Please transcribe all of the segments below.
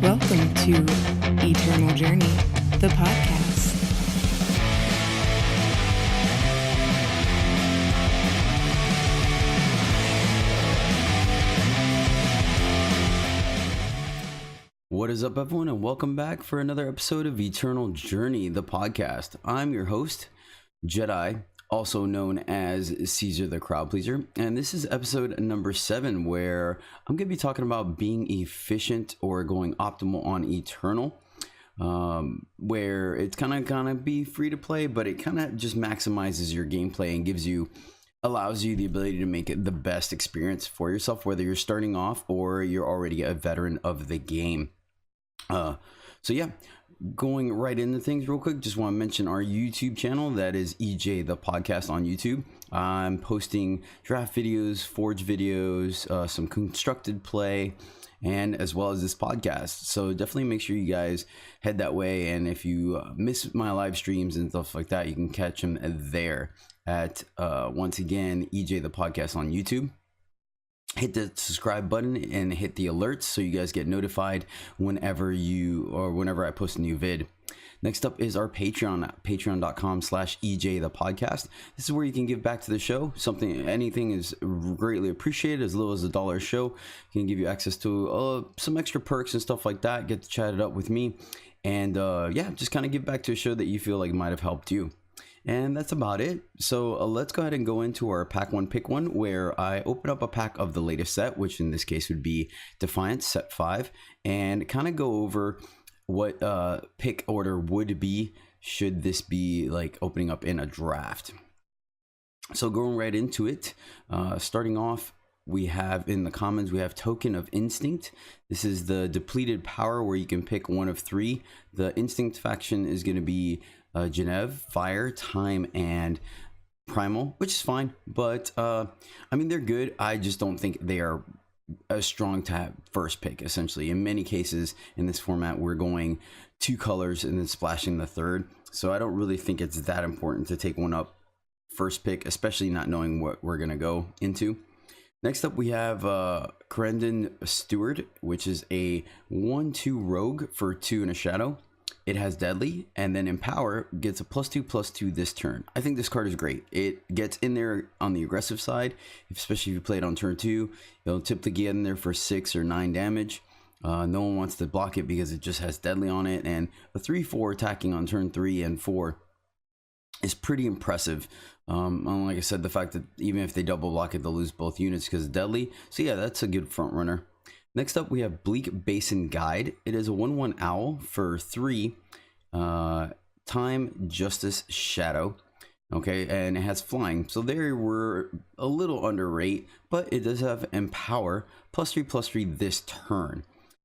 Welcome to Eternal Journey, the podcast. What is up, everyone, and welcome back for another episode of Eternal Journey, the podcast. I'm your host, Jedi, also known as Caesar the Crowd Pleaser, and this is episode number 7, where I'm going to be talking about being efficient or going optimal on Eternal, where it's kind of gonna be free to play, but it kind of just maximizes your gameplay and allows you the ability to make it the best experience for yourself, whether you're starting off or you're already a veteran of the game. So yeah, going right into things real quick, just want to mention our YouTube channel. That is EJthePodcast on YouTube. I'm posting draft videos, forge videos, some constructed play, and as well as this podcast. So definitely make sure you guys head that way. And if you miss my live streams and stuff like that, you can catch them there at, once again, EJthePodcast on YouTube. Hit the subscribe button and hit the alerts so you guys get notified whenever I post a new vid. Next up is our Patreon, patreon.com/EJthePodcast. This is where you can give back to the show. Anything is greatly appreciated. As little as $1 a show can give you access to some extra perks and stuff like that. Get to chat it up with me, and yeah, just kind of give back to a show that you feel like might have helped you. And that's about it. So let's go ahead and go into our pack 1 pick 1, where I open up a pack of the latest set, which in this case would be Defiance set 5, and kind of go over what pick order would be should this be like opening up in a draft. So going right into it, starting off, we have in the commons, we have Token of Instinct. This is the depleted power where you can pick one of 3. The Instinct faction is going to be Geneve, Fire, Time, and Primal, which is fine, but I mean, they're good. I just don't think they are as strong to have first pick. Essentially, in many cases in this format, we're going 2 colors and then splashing the 3rd, so I don't really think it's that important to take one up first pick, especially not knowing what we're gonna go into. Next up, we have Crendon Steward, which is a 1/2 rogue for 2 and a shadow. It has deadly, and then Empower gets a +2/+2 this turn. I think this card is great. It gets in there on the aggressive side, especially if you play it on turn 2. It'll typically get in there for 6 or 9 damage. No one wants to block it because it just has deadly on it, and a 3/4 attacking on turn 3 and 4 is pretty impressive. And like I said, the fact that even if they double block it, they'll lose both units because it's deadly. So yeah, that's a good front runner. Next up, we have Bleak Basin Guide. It is a 1/1 owl for 3, time, justice, shadow. Okay, and it has flying. So there we're a little under rate, but it does have Empower, +3/+3 this turn.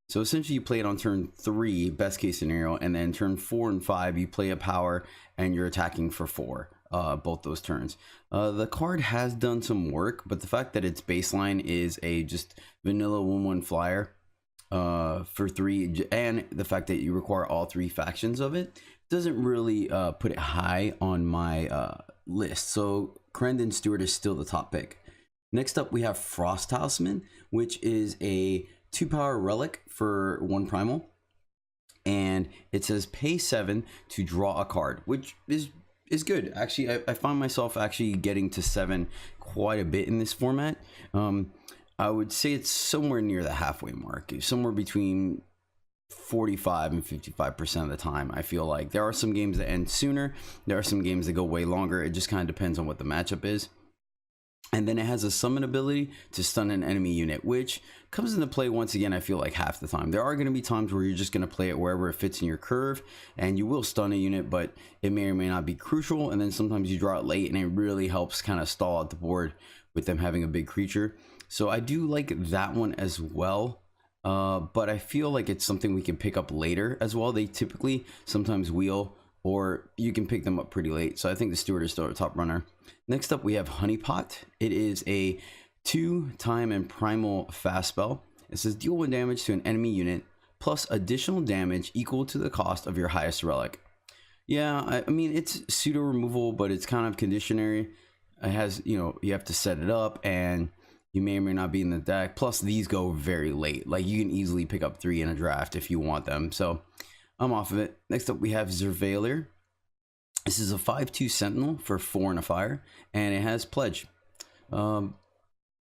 So essentially you play it on turn 3, best case scenario, and then turn 4 and 5, you play a power and you're attacking for 4. Both those turns. The card has done some work, but the fact that its baseline is a just vanilla 1/1 flyer for 3, and the fact that you require all 3 factions of it, doesn't really put it high on my list. So Crendon Stewart is still the top pick. Next up, we have Frost Talisman, which is a 2-power relic for 1 primal, and it says pay 7 to draw a card, which is good. Actually, I find myself actually getting to 7 quite a bit in this format. I would say it's somewhere near the halfway mark, somewhere between 45 and 55% of the time. I feel like there are some games that end sooner, there are some games that go way longer. It just kind of depends on what the matchup is. And then it has a summon ability to stun an enemy unit, which comes into play once again, I feel like half the time. There are going to be times where you're just going to play it wherever it fits in your curve, and you will stun a unit, but it may or may not be crucial. And then sometimes you draw it late, and it really helps kind of stall out the board with them having a big creature. So I do like that one as well. But I feel like it's something we can pick up later as well. They typically sometimes wheel, or you can pick them up pretty late. So I think the Steward is still a top runner. Next up, we have Honeypot. It is a 2 time and primal fast spell. It says deal 1 damage to an enemy unit plus additional damage equal to the cost of your highest relic. Yeah, I mean, it's pseudo removal, but it's kind of conditionary. It has, you know, you have to set it up, and you may or may not be in the deck. Plus these go very late, like you can easily pick up 3 in a draft if you want them, so I'm off of it. Next up we have Zervaler. This is a 5/2 sentinel for 4 and a fire, and it has pledge. I'm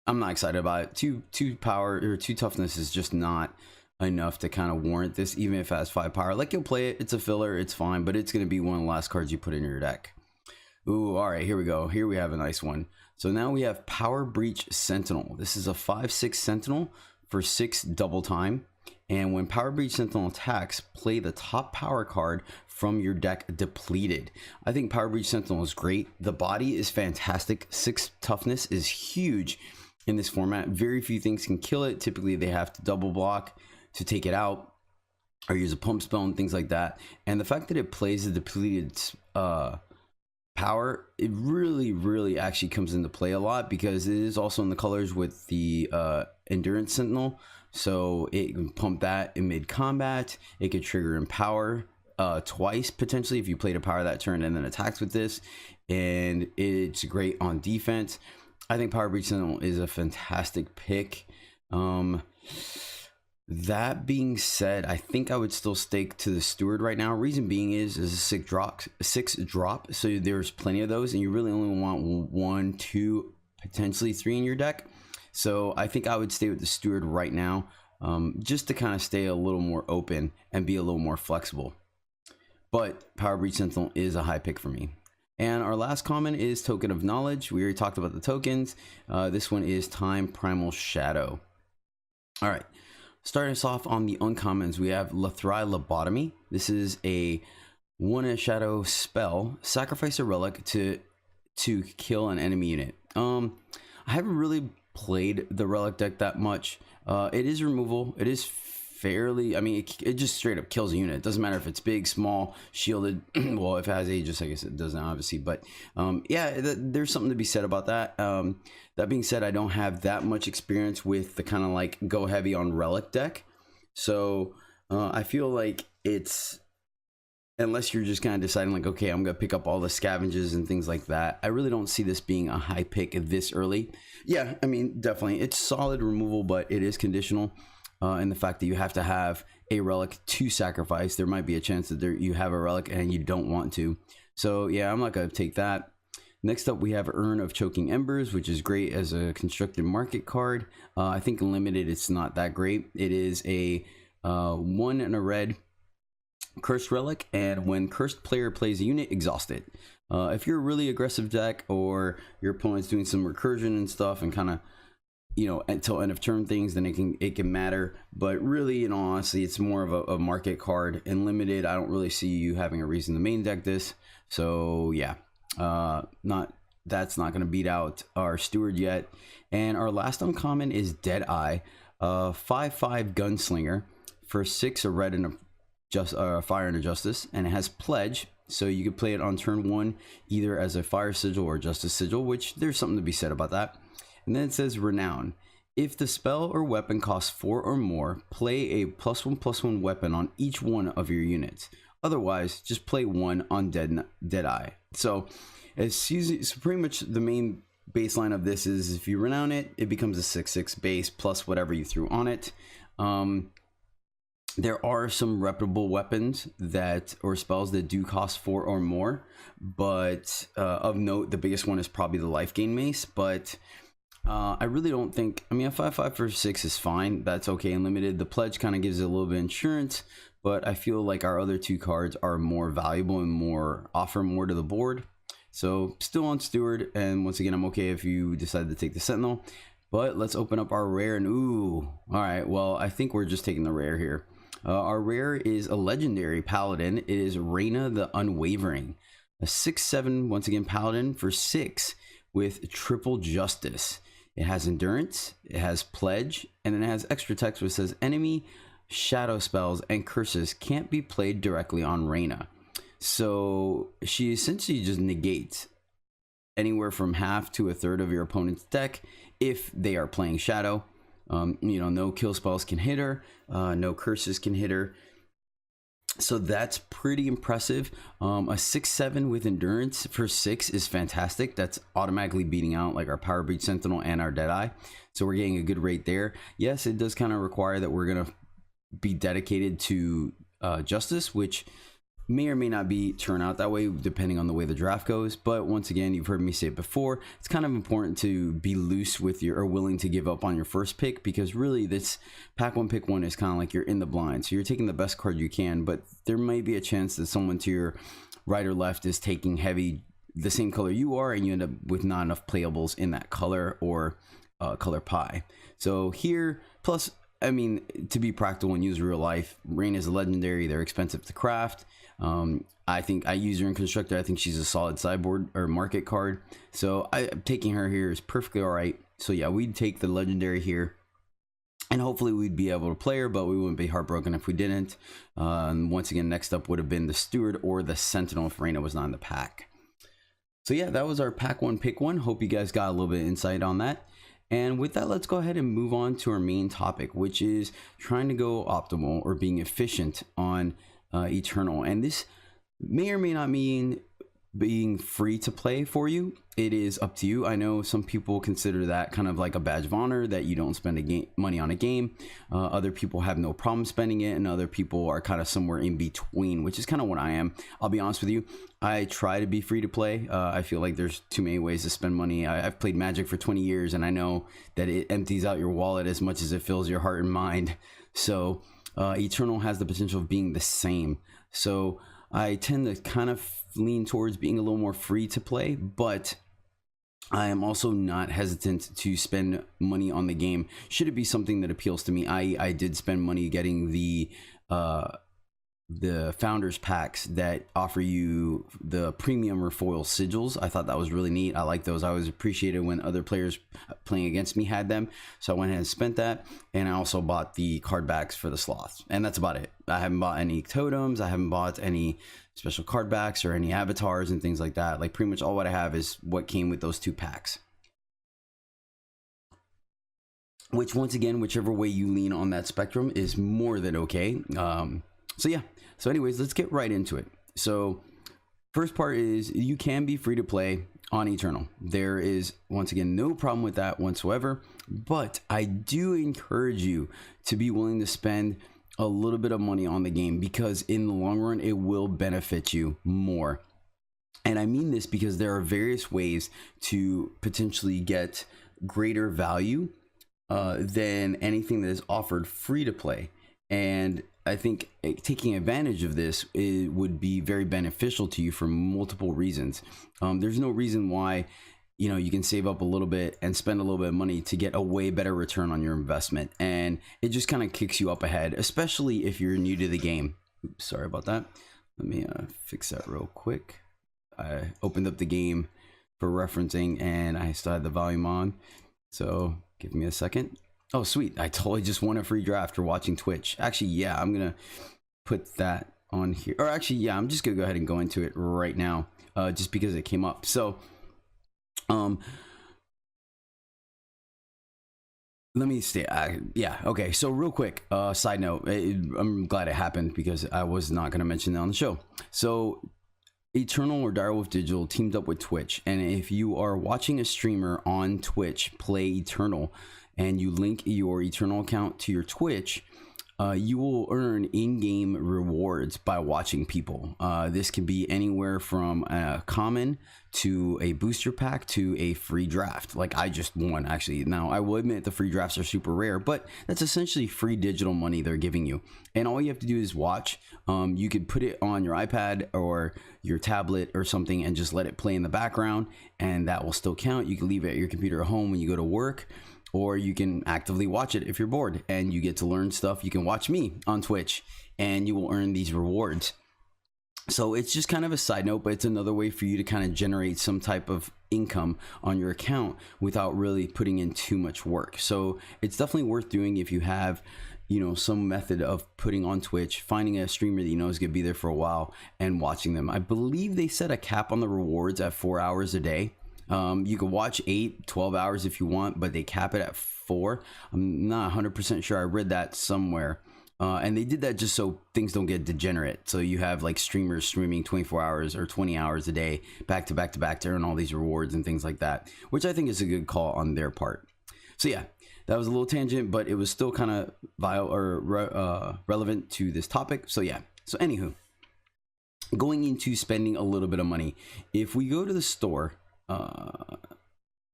not excited about it. Two power or 2 toughness is just not enough to kind of warrant this, even if it has 5 power. Like, you'll play it, it's a filler, it's fine, but it's going to be one of the last cards you put in your deck. Ooh, all right, here we go. Here we have a nice one. So now we have Power Breach Sentinel. This is a 5/6 sentinel for 6 double time, and when Power Breach Sentinel attacks, play the top power card from your deck depleted. I think Power Breach Sentinel is great. The body is fantastic. 6 toughness is huge in this format. Very few things can kill it. Typically they have to double block to take it out or use a pump spell and things like that. And the fact that it plays the depleted power, it really actually comes into play a lot, because it is also in the colors with the Endurance Sentinel. So it can pump that in mid combat. It could trigger in power twice potentially if you played a power that turn and then attacks with this, and it's great on defense. I think Power Breach Sentinel is a fantastic pick. That being said, I think I would still stake to the Steward right now. Reason being is a 6 drop, so there's plenty of those, and you really only want 1, 2, potentially 3 in your deck. So I think I would stay with the Steward right now, just to kind of stay a little more open and be a little more flexible. But Power Breach Sentinel is a high pick for me. And our last common is Token of Knowledge. We already talked about the tokens. This one is Time Primal Shadow. All right. Starting us off on the uncommons, we have Lethrai Lobotomy. This is a 1 shadow spell. Sacrifice a relic to kill an enemy unit. I haven't really played the relic deck that much. It is removal. It is fairly, I mean, it just straight up kills a unit. It doesn't matter if it's big, small, shielded. Well, if it has Aegis, I guess it doesn't, obviously. But yeah, there's something to be said about that. That being said, I don't have that much experience with the kind of like go heavy on relic deck. So I feel like it's, unless you're just kind of deciding like, okay, I'm going to pick up all the scavenges and things like that, I really don't see this being a high pick this early. Yeah, I mean, definitely. It's solid removal, but it is conditional. And the fact that you have to have a relic to sacrifice, there might be a chance that you have a relic and you don't want to. So yeah, I'm not going to take that. Next up, we have Urn of Choking Embers, which is great as a constructed market card. I think in limited, it's not that great. It is a 1 and a red cursed relic, and when cursed player plays a unit, exhaust it. If you're a really aggressive deck, or your opponent's doing some recursion and stuff and kind of, you know, until end of turn things, then it can matter. But really, in all honesty, it's more of a market card. In limited, I don't really see you having a reason to main deck this. So yeah, that's not going to beat out our Steward yet. And our last uncommon is Deadeye, 5/5 gunslinger for 6, a red and a fire and a justice, and it has pledge. So you can play it on turn 1 either as a fire sigil or justice sigil, which there's something to be said about that. And then it says Renown. If the spell or weapon costs 4 or more, play a +1/+1 weapon on each one of your units. Otherwise, just play 1 on Deadeye. So pretty much the main baseline of this is if you Renown it, it becomes a 6/6 base plus whatever you threw on it. There are some reputable weapons or spells that do cost 4 or more, but of note, the biggest one is probably the life gain mace. But I really don't think, I mean, a 5/5 for 6 is fine. That's okay in limited. The pledge kind of gives it a little bit of insurance, but I feel like our other 2 cards are more valuable and offer more to the board. So still on Steward, and once again, I'm okay if you decide to take the Sentinel. But let's open up our rare, and ooh, all right, well, I think we're just taking the rare here. Our rare is a legendary paladin. It is Reyna the Unwavering, a 6/7, once again, paladin for 6 with triple justice. It has endurance, it has pledge, and then it has extra text which says enemy shadow spells and curses can't be played directly on Reyna. So she essentially just negates anywhere from half to a third of your opponent's deck if they are playing shadow. You know, no kill spells can hit her, no curses can hit her. So that's pretty impressive. A 6-7 with endurance for 6 is fantastic. That's automatically beating out like our Power Breach Sentinel and our Deadeye. So we're getting a good rate there. Yes, it does kind of require that we're going to be dedicated to Justice, which may or may not be turn out that way depending on the way the draft goes. But once again, you've heard me say it before, it's kind of important to be loose with your, or willing to give up on your first pick, because really this pack one pick one is kind of like you're in the blind, so you're taking the best card you can, but there may be a chance that someone to your right or left is taking heavy the same color you are, and you end up with not enough playables in that color or color pie. So here, plus I mean, to be practical and use real life, Rain is a legendary. They're expensive to craft. I think I use her in Constructor. I think she's a solid sideboard or market card. So taking her here is perfectly all right. So yeah, we'd take the legendary here. And hopefully we'd be able to play her, but we wouldn't be heartbroken if we didn't. Once again, next up would have been the Steward or the Sentinel if Reyna was not in the pack. So yeah, that was our pack one, pick one. Hope you guys got a little bit of insight on that. And with that, let's go ahead and move on to our main topic, which is trying to go optimal or being efficient on Eternal. And this may or may not mean being free to play for you. It is up to you. I know some people consider that kind of like a badge of honor, that you don't spend money on a game. Other people have no problem spending it, and other people are kind of somewhere in between, which is kind of what I am. I'll be honest with you, I try to be free to play. I feel like there's too many ways to spend money. I've played Magic for 20 years, and I know that it empties out your wallet as much as it fills your heart and mind. So Eternal has the potential of being the same. So I tend to kind of lean towards being a little more free to play, but I am also not hesitant to spend money on the game should it be something that appeals to me. I did spend money getting the founders packs that offer you the premium refoil sigils. I thought that was really neat. I like those. I always appreciated when other players playing against me had them, so I went ahead and spent that. And I also bought the card backs for the sloths, and that's about it. I haven't bought any totems. I haven't bought any special card backs or any avatars and things like that. Like pretty much all what I have is what came with those 2 packs, which once again, whichever way you lean on that spectrum is more than okay. So yeah, so anyways, let's get right into it. So first part is you can be free to play on Eternal. There is, once again, no problem with that whatsoever, but I do encourage you to be willing to spend a little bit of money on the game, because in the long run, it will benefit you more. And I mean this because there are various ways to potentially get greater value than anything that is offered free to play. And I think taking advantage of this would be very beneficial to you for multiple reasons. There's no reason why, you can save up a little bit and spend a little bit of money to get a way better return on your investment. And it just kind of kicks you up ahead, especially if you're new to the game. Oops, sorry about that. Let me fix that real quick. I opened up the game for referencing and I still had the volume on. So give me a second. Oh, sweet. I totally just won a free draft for watching Twitch. Actually, yeah, I'm going to put that on here. Or actually, yeah, I'm just going to go ahead and go into it right now, just because it came up. So, let me stay. Yeah, okay. So real quick, side note, I'm glad it happened because I was not going to mention that on the show. So Eternal or Direwolf Digital teamed up with Twitch. And if you are watching a streamer on Twitch play Eternal, and you link your Eternal account to your Twitch, you will earn in-game rewards by watching people. This can be anywhere from a common to a booster pack to a free draft. Like I just won, actually. Now, I will admit the free drafts are super rare, but that's essentially free digital money they're giving you. And all you have to do is watch. You could put it on your iPad or your tablet or something and just let it play in the background, and that will still count. You can leave it at your computer at home when you go to work, or you can actively watch it if you're bored and you get to learn stuff. You can watch me on Twitch and you will earn these rewards. So it's just kind of a side note, but it's another way for you to kind of generate some type of income on your account without really putting in too much work. So it's definitely worth doing if you have, some method of putting on Twitch, finding a streamer that is going to be there for a while and watching them. I believe they set a cap on the rewards at 4 hours a day. You can watch 12 hours if you want, but they cap it at 4. I'm not 100% sure. I read that somewhere. And they did that just so things don't get degenerate. So you have like streamers streaming 24 hours or 20 hours a day back to back to back to earn all these rewards and things like that, which I think is a good call on their part. So yeah, that was a little tangent, but it was still kind of relevant to this topic. So yeah. So anywho, going into spending a little bit of money. If we go to the store,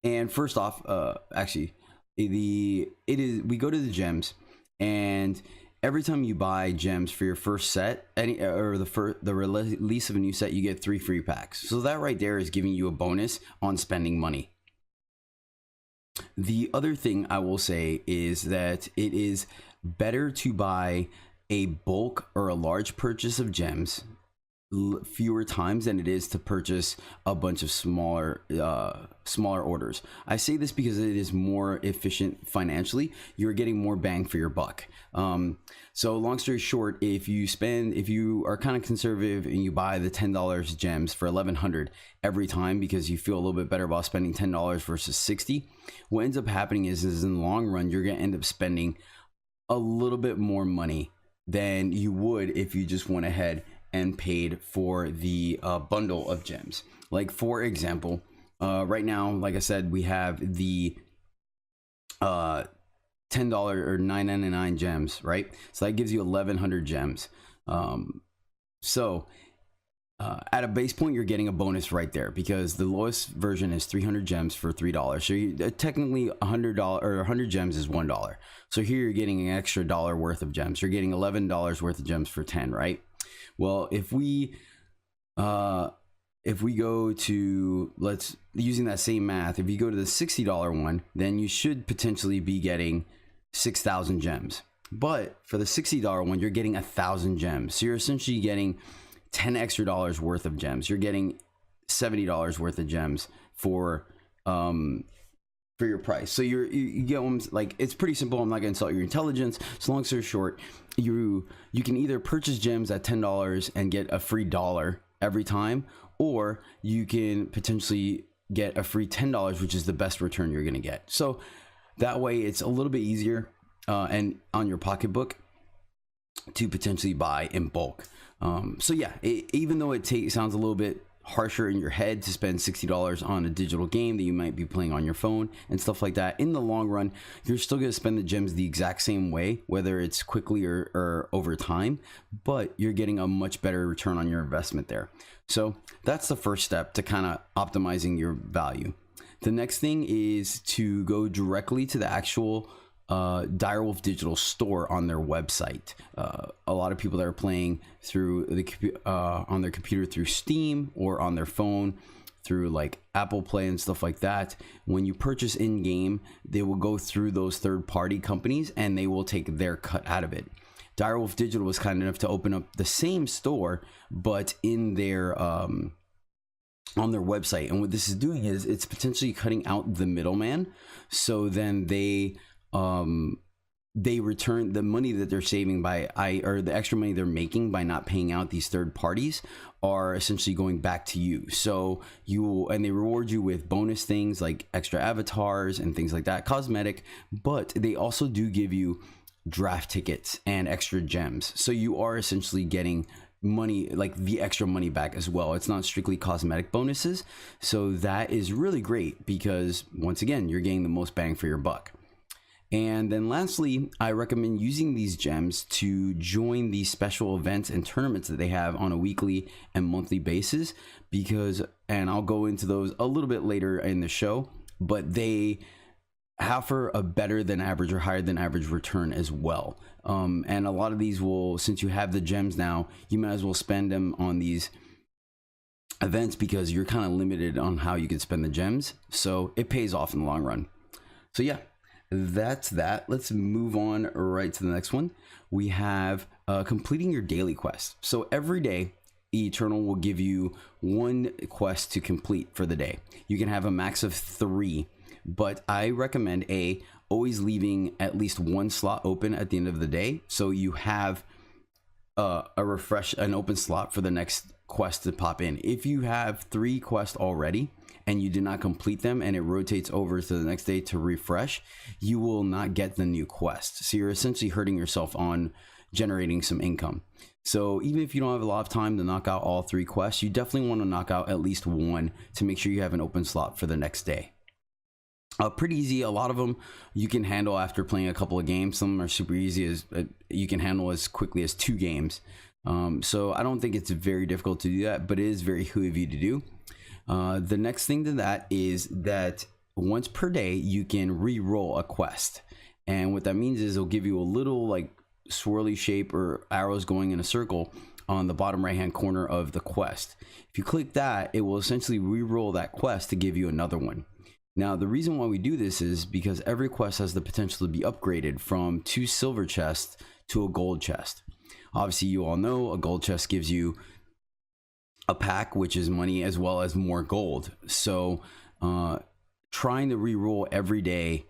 and first off, we go to the gems, and every time you buy gems for your first set, the release of a new set, you get 3 free packs. So that right there is giving you a bonus on spending money. The other thing I will say is that it is better to buy a bulk or a large purchase of gems fewer times than it is to purchase a bunch of smaller orders. I say this because it is more efficient financially. You're getting more bang for your buck. So long story short, if you are kind of conservative and you buy the $10 gems for $1,100 every time because you feel a little bit better about spending $10 versus $60, what ends up happening is in the long run, you're going to end up spending a little bit more money than you would if you just went ahead and paid for the bundle of gems. Like for example, right now, like I said, we have the $10 or $9.99 gems, right? So that gives you 1,100 gems. At a base point, you're getting a bonus right there because the lowest version is 300 gems for $3. So technically $100 or 100 gems is $1. So here you're getting an extra $1 worth of gems. You're getting $11 worth of gems for 10, right? Well, if we go to, using that same math, if you go to the $60 one, then you should potentially be getting 6,000 gems. But for the $60 one, you're getting 1,000 gems. So you're essentially getting $10 extra worth of gems. You're getting $70 worth of gems for your price. So you get them, like, it's pretty simple. I'm not gonna insult your intelligence. So long story short, you can either purchase gems at $10 and get a free $1 every time, or you can potentially get a free $10, which is the best return you're gonna get. So that way it's a little bit easier and on your pocketbook to potentially buy in bulk. So yeah, even though it sounds a little bit harsher in your head to spend $60 on a digital game that you might be playing on your phone and stuff like that, in the long run, you're still going to spend the gems the exact same way, whether it's quickly or over time, but you're getting a much better return on your investment there. So that's the first step to kind of optimizing your value. The next thing is to go directly to the actual Direwolf Digital store on their website. A lot of people that are playing through on their computer through Steam or on their phone through like Apple Play and stuff like that, when you purchase in game, they will go through those third-party companies and they will take their cut out of it. Direwolf Digital was kind enough to open up the same store, but in their on their website. And what this is doing is it's potentially cutting out the middleman. So then they return the money that they're saving or the extra money they're making by not paying out these third parties are essentially going back to you. So and they reward you with bonus things like extra avatars and things like that, cosmetic, but they also do give you draft tickets and extra gems. So you are essentially getting money, like the extra money back as well. It's not strictly cosmetic bonuses. So that is really great because once again, you're getting the most bang for your buck. And then lastly, I recommend using these gems to join these special events and tournaments that they have on a weekly and monthly basis and I'll go into those a little bit later in the show, but they offer a better than average or higher than average return as well. And a lot of these since you have the gems now, you might as well spend them on these events because you're kind of limited on how you can spend the gems. So it pays off in the long run. So yeah. That's that. Let's move on right to the next one. We have completing your daily quest. So every day, Eternal will give you one quest to complete for the day. You can have a max of 3, but I recommend always leaving at least one slot open at the end of the day, so you have an open slot for the next quest to pop in. If you have 3 quests already and you did not complete them and it rotates over to the next day to refresh, you will not get the new quest. So you're essentially hurting yourself on generating some income. So even if you don't have a lot of time to knock out all 3 quests, you definitely want to knock out at least one to make sure you have an open slot for the next day. Pretty easy. A lot of them you can handle after playing a couple of games. Some are super easy, as you can handle as quickly as 2 games. So I don't think it's very difficult to do that, but it is very cool of you to do. The next thing to that is that once per day you can re-roll a quest, and what that means is it'll give you a little like swirly shape or arrows going in a circle on the bottom right hand corner of the quest. If you click that, it will essentially re-roll that quest to give you another one. Now, the reason why we do this is because every quest has the potential to be upgraded from 2 silver chests to a gold chest. Obviously, you all know a gold chest gives you a pack, which is money, as well as more gold. So trying to re-roll every day,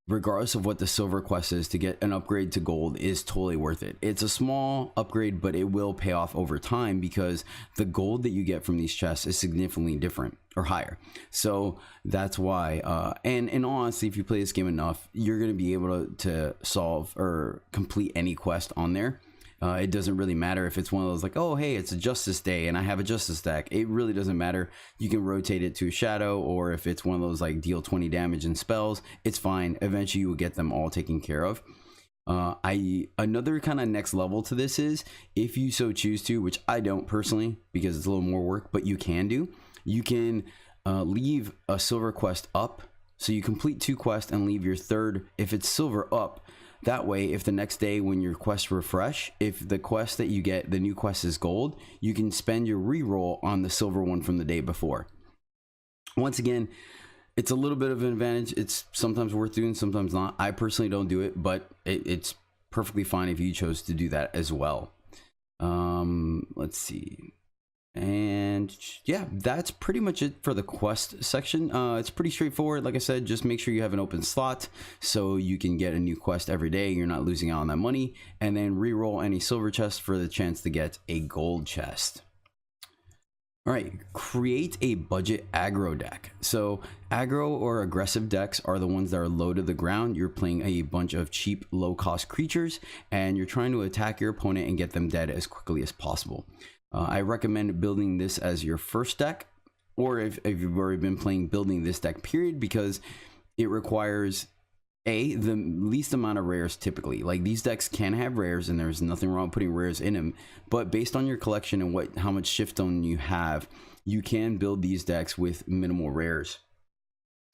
regardless of what the silver quest is, to get an upgrade to gold is totally worth it. It's a small upgrade, but it will pay off over time because the gold that you get from these chests is significantly different or higher. So that's why, and in all honesty, if you play this game enough, you're going to be able to solve or complete any quest on there. It doesn't really matter if it's one of those like, oh, hey, it's a justice day and I have a justice deck. It really doesn't matter. You can rotate it to a shadow, or if it's one of those like deal 20 damage and spells, it's fine. Eventually you will get them all taken care of. Another kind of next level to this is, if you so choose to, which I don't personally because it's a little more work, but you can do, you can leave a silver quest up. So you complete 2 quests and leave your third, if it's silver, up. That way, if the next day when your quests refresh, if the quest that you get, the new quest is gold, you can spend your reroll on the silver one from the day before. Once again, it's a little bit of an advantage. It's sometimes worth doing, sometimes not. I personally don't do it, but it's perfectly fine if you chose to do that as well. Let's see. And yeah, that's pretty much it for the quest section. It's pretty straightforward. Like I said, just make sure you have an open slot so you can get a new quest every day. You're not losing out on that money, and then re-roll any silver chest for the chance to get a gold chest. All right, create a budget aggro deck. So aggro or aggressive decks are the ones that are low to the ground. You're playing a bunch of cheap, low cost creatures, and you're trying to attack your opponent and get them dead as quickly as possible. I recommend building this as your first deck, or if you've already been playing, building this deck period, because it requires the least amount of rares typically. Like, these decks can have rares and there's nothing wrong with putting rares in them, but based on your collection and how much shift stone you have, you can build these decks with minimal rares.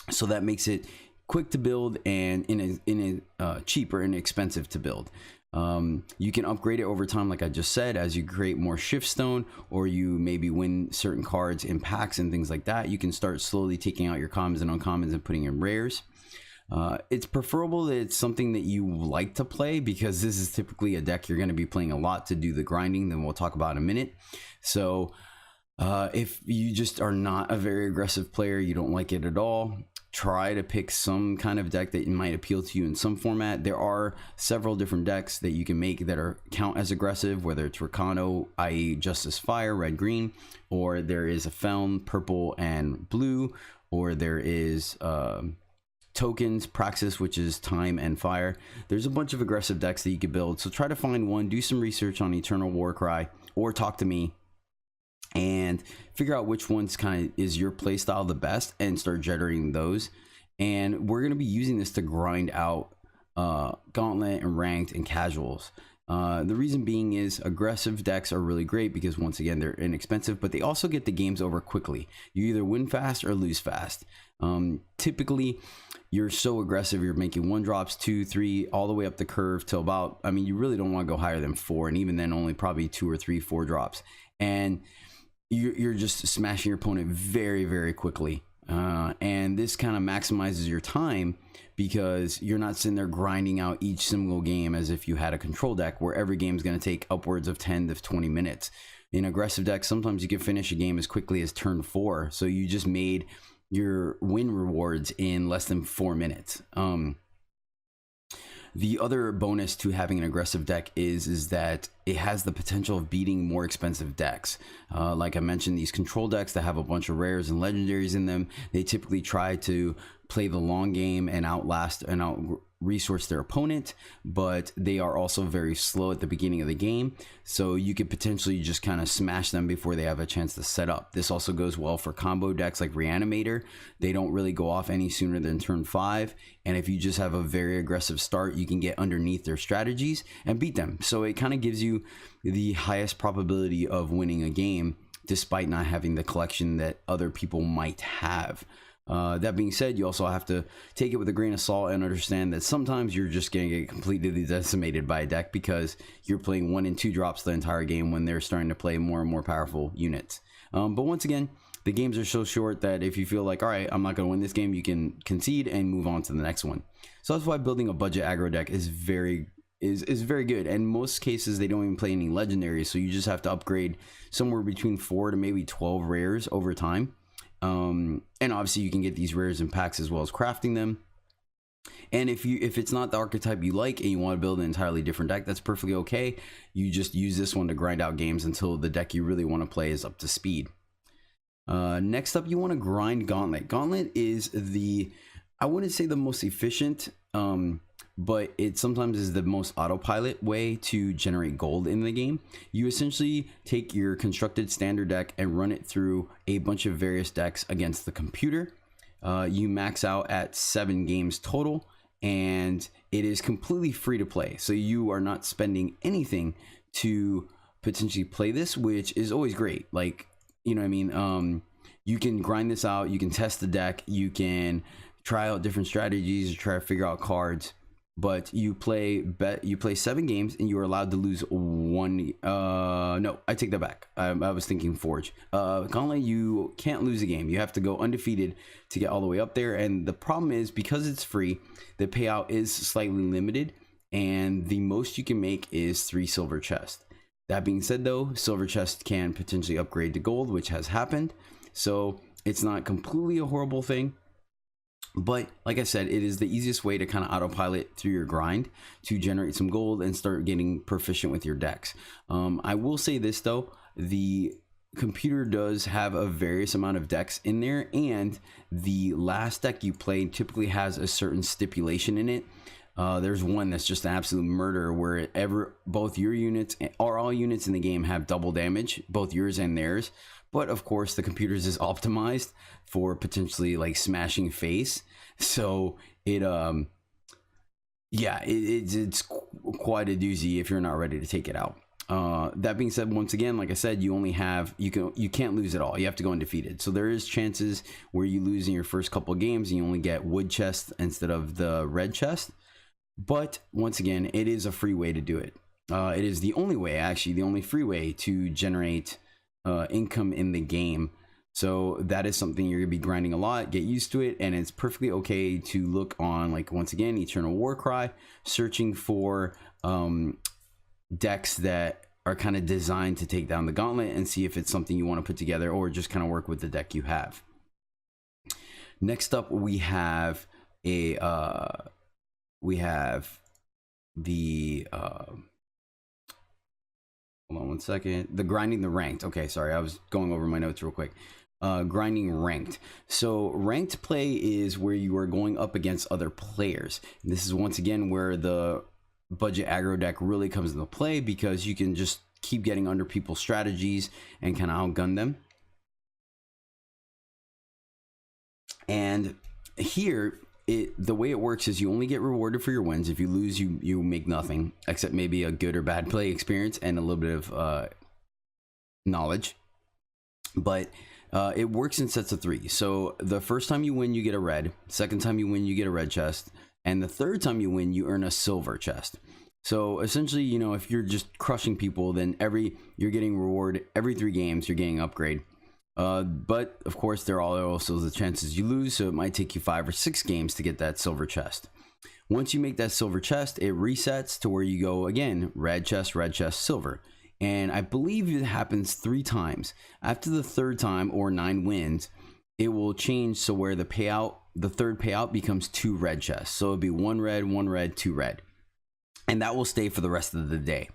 So that makes it quick to build and cheap or inexpensive to build. You can upgrade it over time, like I just said, as you create more shift stone, or you maybe win certain cards in packs and things like that. You can start slowly taking out your commons and uncommons and putting in rares. It's preferable that it's something that you like to play, because this is typically a deck you're going to be playing a lot to do the grinding, then we'll talk about in a minute. So if you just are not a very aggressive player, you don't like it at all, try to pick some kind of deck that might appeal to you in some format. There are several different decks that you can make that count as aggressive, whether it's Rakano, i.e. Justice Fire, red, green, or there is a Feln, purple and blue, or there is Tokens, Praxis, which is time and fire. There's a bunch of aggressive decks that you could build, so try to find one, do some research on Eternal Warcry, or talk to me and figure out which one's kind of is your playstyle the best, and start generating those. And we're going to be using this to grind out Gauntlet and Ranked and Casuals. The reason being is aggressive decks are really great because, once again, they're inexpensive, but they also get the games over quickly. You either win fast or lose fast. Typically, you're so aggressive, you're making 1-drops, 2, 3, all the way up the curve to about, I mean, you really don't want to go higher than 4, and even then only probably 2 or 3, 4-drops. And you're just smashing your opponent very, very quickly. And this kind of maximizes your time, because you're not sitting there grinding out each single game as if you had a control deck where every game is going to take upwards of 10 to 20 minutes. In aggressive decks, sometimes you can finish a game as quickly as turn 4. So you just made your win rewards in less than 4 minutes. The other bonus to having an aggressive deck is that it has the potential of beating more expensive decks. Like I mentioned, these control decks that have a bunch of rares and legendaries in them, they typically try to play the long game and outlast and out resource their opponent, but they are also very slow at the beginning of the game, so you could potentially just kind of smash them before they have a chance to set up. This also goes well for combo decks like Reanimator. They don't really go off any sooner than turn 5, and if you just have a very aggressive start, you can get underneath their strategies and beat them. So it kind of gives you the highest probability of winning a game despite not having the collection that other people might have. That being said, you also have to take it with a grain of salt and understand that sometimes you're just going to get completely decimated by a deck because you're playing 1 and 2 drops the entire game when they're starting to play more and more powerful units. But once again, the games are so short that if you feel like, all right, I'm not going to win this game, you can concede and move on to the next one. So that's why building a budget aggro deck is very good. And most cases, they don't even play any legendaries, so you just have to upgrade somewhere between 4 to maybe 12 rares over time. And obviously you can get these rares in packs as well as crafting them. And if it's not the archetype you like and you want to build an entirely different deck, that's perfectly okay. You just use this one to grind out games until the deck you really want to play is up to speed. Next up, you want to grind Gauntlet. Gauntlet is I wouldn't say the most efficient, but it sometimes is the most autopilot way to generate gold in the game. You essentially take your constructed standard deck and run it through a bunch of various decks against the computer. You max out at 7 games total, and it is completely free to play. So you are not spending anything to potentially play this, which is always great. Like, you know what I mean? You can grind this out, you can test the deck, you can try out different strategies, try to figure out cards. But you play 7 games and you are allowed to lose 1. No, I take that back. I was thinking Forge. Gauntlet, you can't lose a game. You have to go undefeated to get all the way up there. And the problem is, because it's free, the payout is slightly limited, and the most you can make is 3 silver chests. That being said, though, silver chests can potentially upgrade to gold, which has happened. So it's not completely a horrible thing. But like I said, it is the easiest way to kind of autopilot through your grind to generate some gold and start getting proficient with your decks. I will say this though, the computer does have a various amount of decks in there, and the last deck you play typically has a certain stipulation in it. There's one that's just an absolute murder, where both your units or all units in the game have double damage, both yours and theirs. But of course, the computer's is optimized for potentially like smashing face. So it's quite a doozy if you're not ready to take it out. That being said, once again, like I said, you can't lose at all. You have to go undefeated. So there is chances where you lose in your first couple of games and you only get wood chest instead of the red chest. But once again, it is a free way to do it. It is the only way, actually, the only free way to generate income in the game. So that is something you're gonna be grinding a lot. Get used to it, and it's perfectly okay to look on, like, once again, Eternal Warcry, searching for decks that are kind of designed to take down the gauntlet, and see if it's something you want to put together, or just kind of work with the deck you have. Next up, we have the hold on one second. The grinding the ranked. Okay, sorry, I was going over my notes real quick. Grinding ranked. So ranked play is where you are going up against other players. And this is once again where the budget aggro deck really comes into play, because you can just keep getting under people's strategies and kind of outgun them. And here, the way it works is you only get rewarded for your wins. If you lose, you make nothing, except maybe a good or bad play experience and a little bit of knowledge. But it works in sets of 3. So the first time you win, you get a red. Second time you win, you get a red chest. And the third time you win, you earn a silver chest. So essentially, you know, if you're just crushing people, then you're getting reward every 3 games, you're getting upgrade. But of course, there are also the chances you lose, so it might take you 5 or 6 games to get that silver chest. Once you make that silver chest, it resets to where you go again, red chest, silver. And I believe it happens 3 times. After the 3rd time, or 9 wins, it will change so where the third payout becomes 2 red chests. So it'll be 1 red, 2 red. And that will stay for the rest of the day.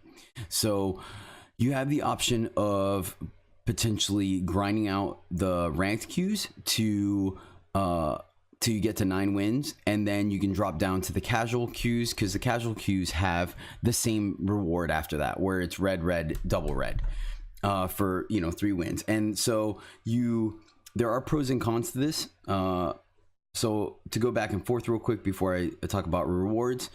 So you have the option of potentially grinding out the ranked queues to till you get to 9 wins, and then you can drop down to the casual queues, because the casual queues have the same reward after that, where it's red, double red, for 3 wins. And so there are pros and cons to this. So to go back and forth real quick before I talk about rewards,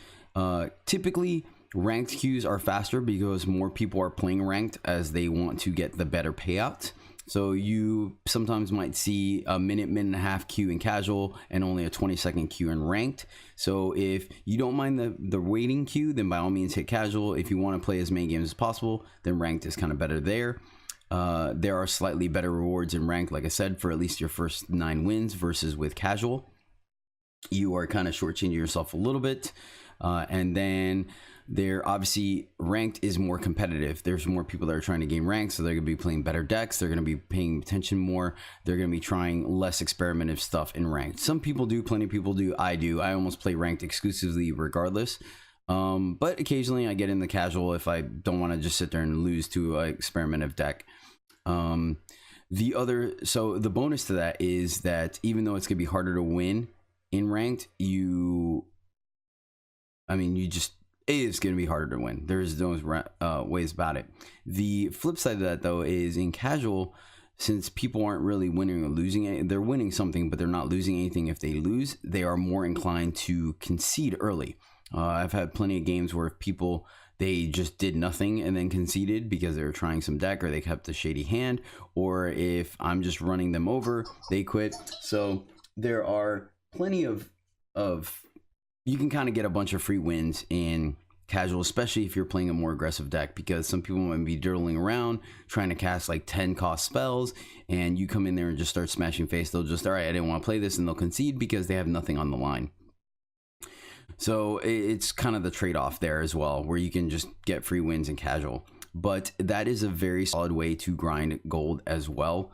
typically ranked queues are faster because more people are playing ranked as they want to get the better payouts. So you sometimes might see a minute and a half queue in casual and only a 20-second queue in ranked. So if you don't mind the waiting queue, then by all means hit casual. If you want to play as many games as possible, then ranked is kind of better there. There are slightly better rewards in ranked, like I said, for at least your first 9 wins versus with casual. You are kind of shortchanging yourself a little bit. And then there, obviously, ranked is more competitive. There's more people that are trying to game ranked, so they're going to be playing better decks. They're going to be paying attention more. They're going to be trying less experimentative stuff in ranked. Some people do, plenty of people do. I do. I almost play ranked exclusively regardless. But occasionally I get in the casual if I don't want to just sit there and lose to an experimentative deck. So the bonus to that is that even though it's going to be harder to win in ranked, it is going to be harder to win. There's those ways about it. The flip side of that, though, is in casual, since people aren't really winning or losing it, they're winning something, but they're not losing anything. If they lose, they are more inclined to concede early. I've had plenty of games where people, they just did nothing and then conceded because they were trying some deck or they kept a shady hand, or if I'm just running them over, they quit. So there are plenty of you can kind of get a bunch of free wins in casual, especially if you're playing a more aggressive deck, because some people might be diddling around trying to cast like 10 cost spells, and you come in there and just start smashing face. They'll just, all right, I didn't want to play this, and they'll concede because they have nothing on the line. So it's kind of the trade-off there as well, where you can just get free wins in casual. But that is a very solid way to grind gold as well.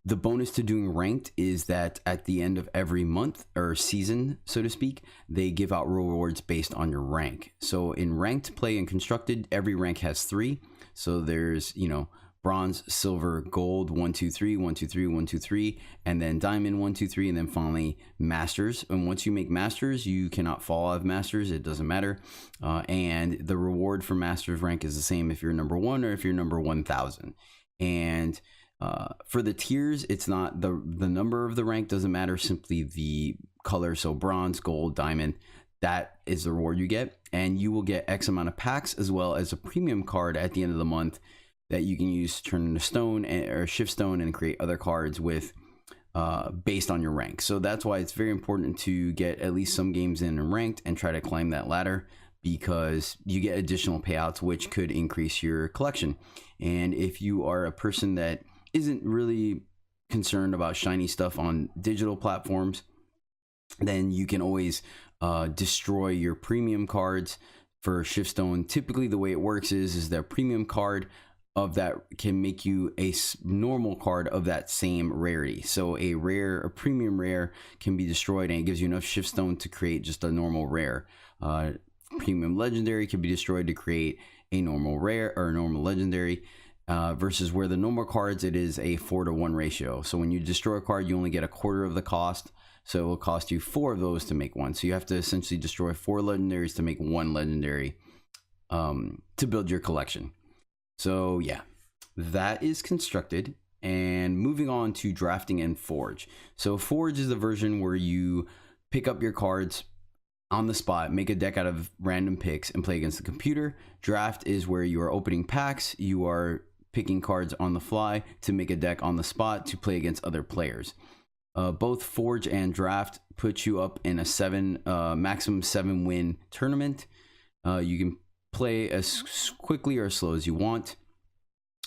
The bonus to doing ranked is that at the end of every month or season, so to speak, they give out rewards based on your rank. So in ranked play and constructed, every rank has 3. So there's, bronze, silver, gold, 1, 2, 3, 1, 2, 3, 1, 2, 3, and then diamond, 1, 2, 3, and then finally masters. And once you make masters, you cannot fall out of masters. It doesn't matter. And the reward for masters rank is the same if you're number 1 or if you're number 1,000. And for the tiers, it's not the number of the rank doesn't matter, simply the color. So bronze, gold, diamond, that is the reward you get. And you will get X amount of packs as well as a premium card at the end of the month that you can use to turn into stone or shift stone and create other cards with based on your rank. So that's why it's very important to get at least some games in ranked and try to climb that ladder, because you get additional payouts which could increase your collection. And if you are a person that isn't really concerned about shiny stuff on digital platforms, then you can always destroy your premium cards for shiftstone. Typically the way it works is that premium card of that can make you a normal card of that same rarity. So a premium rare can be destroyed and it gives you enough shiftstone to create just a normal rare. Premium legendary can be destroyed to create a normal rare or a normal legendary. Versus where the normal cards, it is a 4-to-1 ratio. So when you destroy a card, you only get a quarter of the cost. So it will cost you 4 of those to make one. So you have to essentially destroy 4 legendaries to make 1 legendary to build your collection. So yeah, that is constructed. And moving on to drafting and forge. So forge is the version where you pick up your cards on the spot, make a deck out of random picks and play against the computer. Draft is where you are opening packs. You are picking cards on the fly to make a deck on the spot to play against other players. Both forge and draft put you up in a maximum 7 win tournament. You can play as quickly or as slow as you want.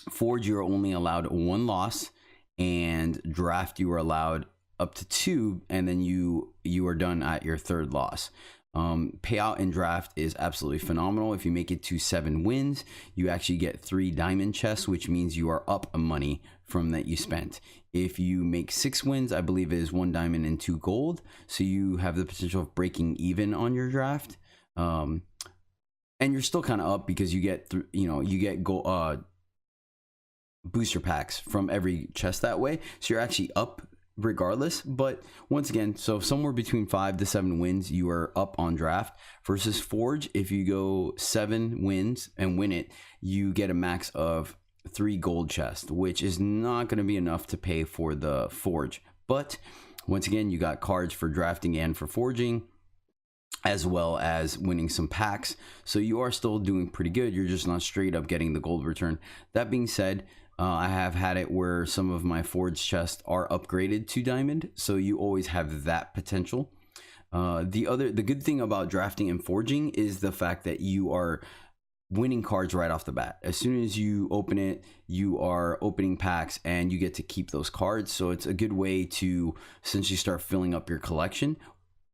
Forge, you're only allowed 1 loss, and draft you are allowed up to 2, and then you are done at your 3rd loss. Payout in draft is absolutely phenomenal. If you make it to 7 wins, you actually get 3 diamond chests, which means you are up money from that you spent. If you make 6 wins, I believe it is 1 diamond and 2 gold. So you have the potential of breaking even on your draft. And you're still kind of up because you get, gold, booster packs from every chest that way. So you're actually up regardless. But once again, so somewhere between 5 to 7 wins, you are up on draft. Versus Forge, if you go 7 wins and win it, you get a max of 3 gold chests, which is not going to be enough to pay for the Forge. But once again, you got cards for drafting and for forging, as well as winning some packs. So you are still doing pretty good. You're just not straight up getting the gold return. That being said, I have had it where some of my forged chests are upgraded to diamond, so you always have that potential. The good thing about drafting and forging is the fact that you are winning cards right off the bat. As soon as you open it, you are opening packs and you get to keep those cards. So it's a good way to essentially start filling up your collection,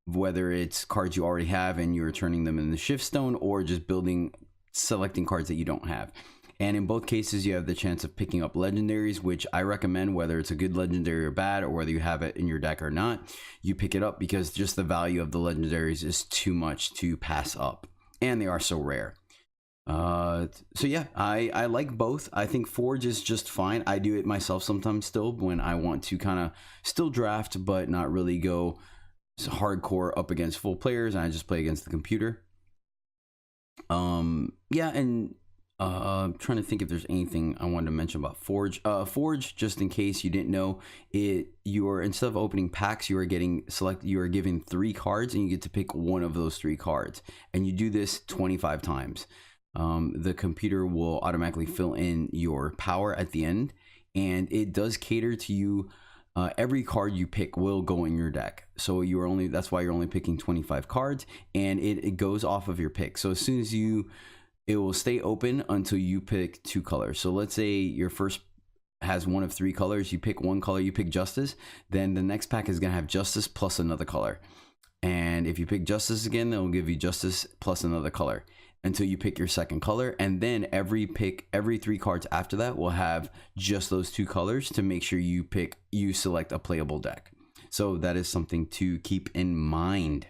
whether it's cards you already have and you're turning them in the shift stone, or just selecting cards that you don't have. And in both cases, you have the chance of picking up legendaries, which I recommend, whether it's a good legendary or bad, or whether you have it in your deck or not, you pick it up, because just the value of the legendaries is too much to pass up, and they are so rare. So yeah, I like both. I think Forge is just fine. I do it myself sometimes still when I want to kind of still draft, but not really go hardcore up against full players, and I just play against the computer. Yeah, and I'm trying to think if there's anything I wanted to mention about Forge. Forge, just in case you didn't know, instead of opening packs, you are given 3 cards, and you get to pick one of those 3 cards, and you do this 25 times. The computer will automatically fill in your power at the end, and it does cater to you. Every card you pick will go in your deck, so that's why you're only picking 25 cards, and it goes off of your pick. So as soon as it will stay open until you pick 2 colors. So let's say your first has one of 3 colors, you pick 1 color, you pick Justice, then the next pack is going to have Justice plus another color. And if you pick Justice again, they'll give you Justice plus another color until you pick your second color. And then every 3 cards after that will have just those 2 colors to make sure you select a playable deck. So that is something to keep in mind.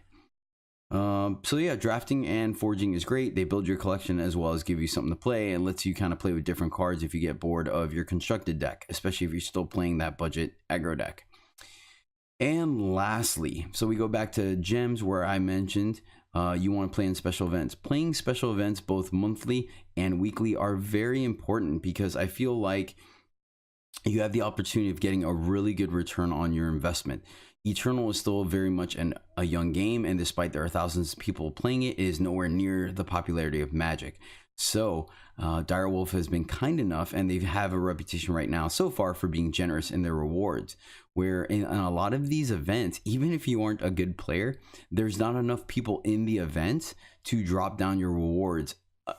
So yeah, drafting and forging is great. They build your collection as well as give you something to play, and lets you kind of play with different cards if you get bored of your constructed deck, especially if you're still playing that budget aggro deck. And lastly, so we go back to gems, where I mentioned you want to play in special events. Playing special events both monthly and weekly are very important, because I feel like you have the opportunity of getting a really good return on your investment. Eternal is still very much a young game, and despite there are thousands of people playing it, it is nowhere near the popularity of Magic. So Direwolf has been kind enough, and they have a reputation right now so far for being generous in their rewards, where in a lot of these events, even if you aren't a good player, there's not enough people in the event to drop down your rewards.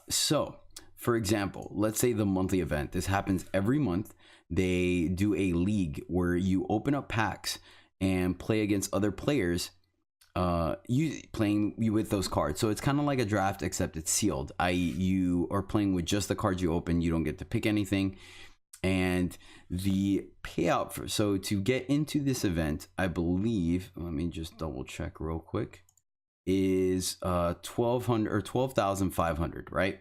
So for example, let's say the monthly event, this happens every month. They do a league where you open up packs and play against other players, playing with those cards. So it's kind of like a draft, except it's sealed, i.e. you are playing with just the cards you open. You don't get to pick anything. And the payout so to get into this event, I believe, let me just double check real quick, is 1,200 or 12,500, right?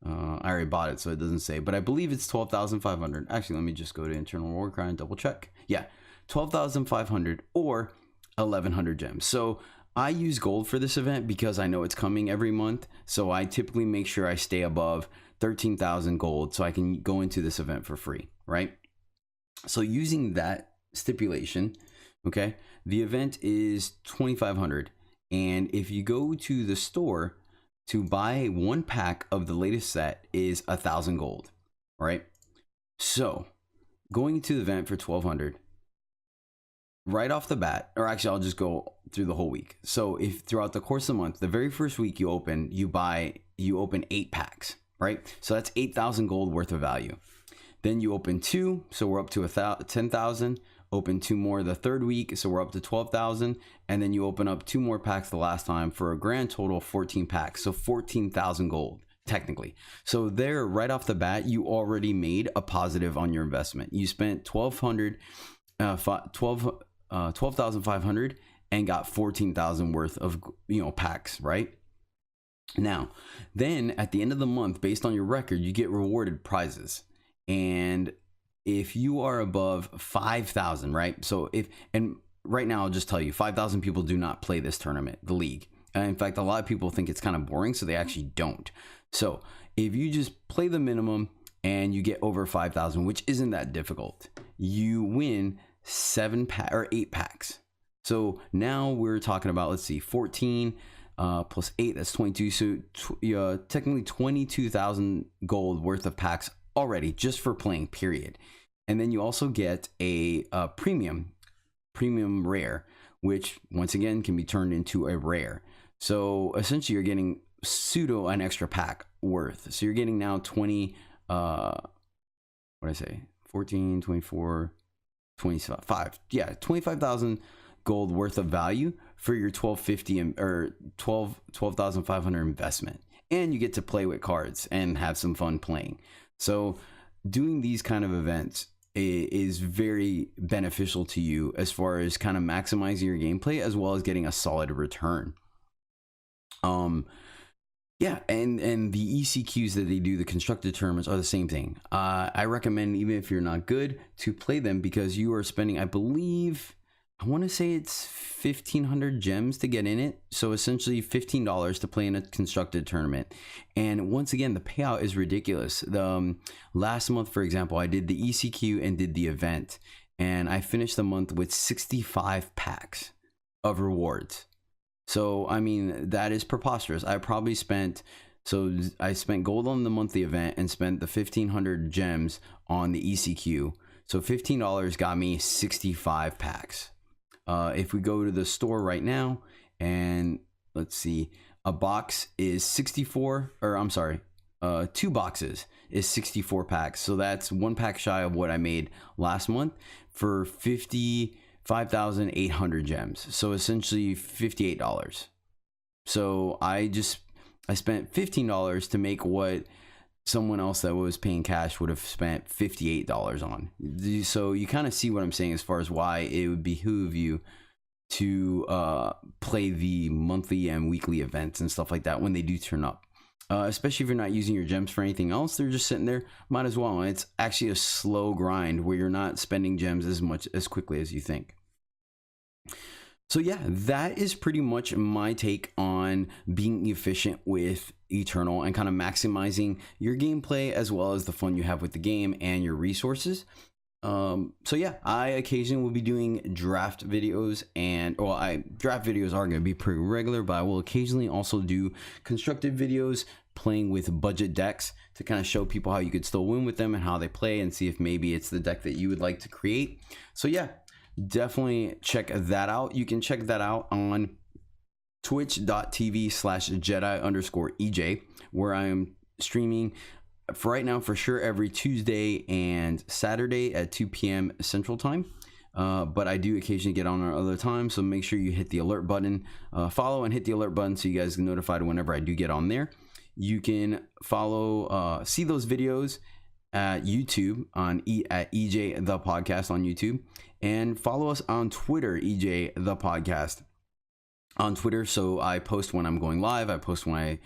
I already bought it, so it doesn't say, but I believe it's 12,500. Actually, let me just go to Internal Reward Card and double check. Yeah, 12,500 or 1,100 gems. So I use gold for this event because I know it's coming every month. So I typically make sure I stay above 13,000 gold so I can go into this event for free, right? So using that stipulation, okay, the event is 2,500. And if you go to the store to buy 1 pack of the latest set is 1,000 gold, right? So going into the event for 1,200, right off the bat, or actually I'll just go through the whole week. So if throughout the course of the month, the very first week you open 8 packs, right? So that's 8,000 gold worth of value. Then you open 2, so we're up to 10,000. Open 2 more the third week, so we're up to 12,000. And then you open up 2 more packs the last time for a grand total of 14 packs, so 14,000 gold technically. So there, right off the bat, you already made a positive on your investment. You spent 12,500 and got 14,000 worth of packs, right? Now, then at the end of the month, based on your record, you get rewarded prizes. And if you are above 5,000, right? So and right now I'll just tell you, 5,000 people do not play this tournament, the league. In fact, a lot of people think it's kind of boring, so they actually don't. So if you just play the minimum and you get over 5,000, which isn't that difficult, you win 8 packs. So now we're talking about, let's see, 14 plus 8, that's 22. So technically 22,000 gold worth of packs already just for playing, period. And then you also get a premium rare, which once again can be turned into a rare. So essentially you're getting pseudo an extra pack worth. So you're getting now 20, what did I say? 14, 24, 25. Yeah, 25,000 gold worth of value for your 1250 or 12,500 investment. And you get to play with cards and have some fun playing. So doing these kind of events is very beneficial to you as far as kind of maximizing your gameplay as well as getting a solid return. Yeah, and the ECQs that they do, the constructed tournaments, are the same thing. I recommend, even if you're not good, to play them because you are spending, I believe, I want to say it's 1,500 gems to get in it. So essentially $15 to play in a constructed tournament. And once again, the payout is ridiculous. Last month, for example, I did the ECQ and did the event. And I finished the month with 65 packs of rewards. So, I mean, that is preposterous. I spent gold on the monthly event and spent the 1,500 gems on the ECQ. So $15 got me 65 packs. If we go to the store right now and let's see, a box is 64, or I'm sorry, 2 boxes is 64 packs. So that's 1 pack shy of what I made last month for 55,800 gems. So essentially $58. So I spent $15 to make what someone else that was paying cash would have spent $58 on. So you kind of see what I'm saying as far as why it would behoove you to play the monthly and weekly events and stuff like that when they do turn up. Especially if you're not using your gems for anything else, they're just sitting there, might as well. And it's actually a slow grind where you're not spending gems as quickly as you think. So yeah, that is pretty much my take on being efficient with Eternal and kind of maximizing your gameplay as well as the fun you have with the game and your resources. So yeah, I occasionally will be doing draft videos, and draft videos are going to be pretty regular, but I will occasionally also do constructed videos playing with budget decks to kind of show people how you could still win with them and how they play and see if maybe it's the deck that you would like to create. So yeah, definitely check that out. You can check that out on twitch.tv/Jedi_EJ, where I am streaming for right now for sure every Tuesday and Saturday at 2 p.m. Central Time. But I do occasionally get on at other times, so make sure you hit the alert button, follow and hit the alert button so you guys get notified whenever I do get on there. You can follow, see those videos at YouTube at EJthePodcast on YouTube, and follow us on Twitter, EJthePodcast on Twitter. So I post when I'm going live, I post when I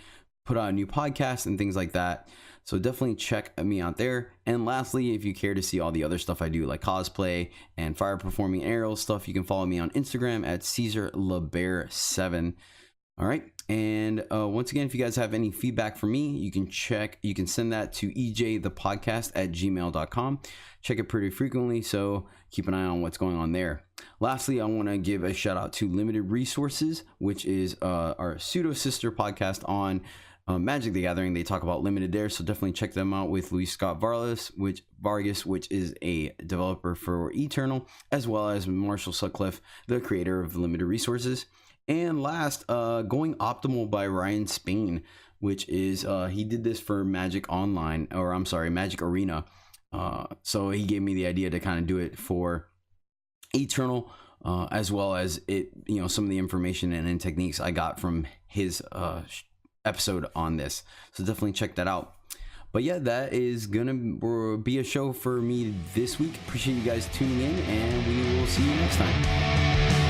put out a new podcast and things like that. So definitely check me out there. And lastly, if you care to see all the other stuff I do, like cosplay and fire performing aerial stuff, you can follow me on Instagram at CaesarLebear7. All right. And once again, if you guys have any feedback for me, you can send that to EJthePodcast@gmail.com. Check it pretty frequently, so keep an eye on what's going on there. Lastly, I want to give a shout out to Limited Resources, which is our pseudo sister podcast on Magic the Gathering. They talk about Limited there, so definitely check them out with Luis Scott Vargas, which is a developer for Eternal, as well as Marshall Sutcliffe, the creator of Limited Resources. And last, Going Optimal by Ryan Spain, which is he did this for Magic Online, or I'm sorry, Magic Arena. So he gave me the idea to kind of do it for Eternal, as well as some of the information and techniques I got from his episode on this. So definitely check that out. But yeah, that is gonna be a show for me this week. Appreciate you guys tuning in, and we will see you next time.